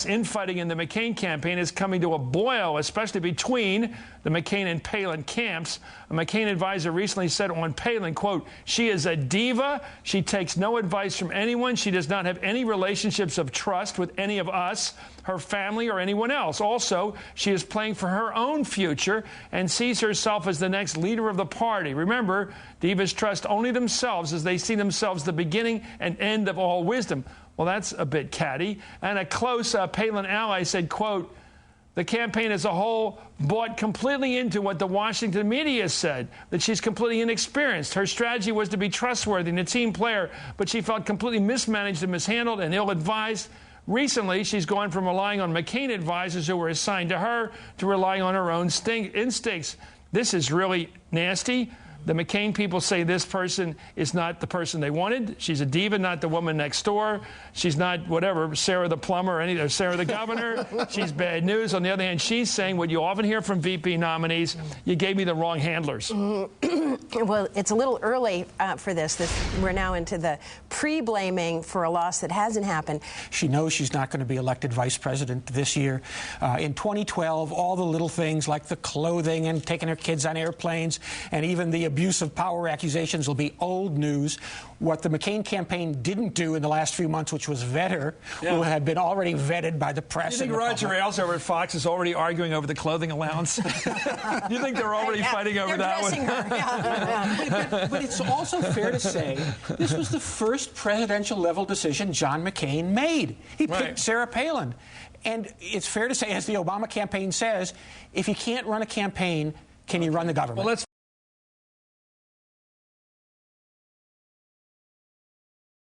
Infighting in the McCain campaign is coming to a boil, especially between the McCain and Palin camps. A McCain advisor recently said on Palin, quote, "She is a diva. She takes no advice from anyone. She does not have any relationships of trust with any of us, her family, or anyone else. Also, she is playing for her own future and sees herself as the next leader of the party. Remember, divas trust only themselves as they see themselves the beginning and end of all wisdom." Well, that's a bit catty. And a close Palin ally said, quote, "The campaign as a whole bought completely into what the Washington media said, that she's completely inexperienced. Her strategy was to be trustworthy and a team player, but she felt completely mismanaged and mishandled and ill-advised. Recently, she's gone from relying on McCain advisors who were assigned to her to relying on her own instincts." This is really nasty. The McCain people say this person is not the person they wanted. She's a diva, not the woman next door. She's not, whatever, Sarah the plumber or Sarah the governor. She's bad news. On the other hand, she's saying what you often hear from VP nominees, you gave me the wrong handlers. Well, it's a little early for this. We're now into the pre-blaming for a loss that hasn't happened. She knows she's not going to be elected vice president this year. In 2012, all the little things like the clothing and taking her kids on airplanes and even the abuse of power accusations will be old news. What the McCain campaign didn't do in the last few months, which was vet her, who had been already vetted by the press. You think Roger Ailes over at Fox is already arguing over the clothing allowance? You think they're already fighting over that one? But it's also fair to say this was the first presidential level decision John McCain made. He picked Sarah Palin. And it's fair to say, as the Obama campaign says, if you can't run a campaign, can you run the government? Well, let's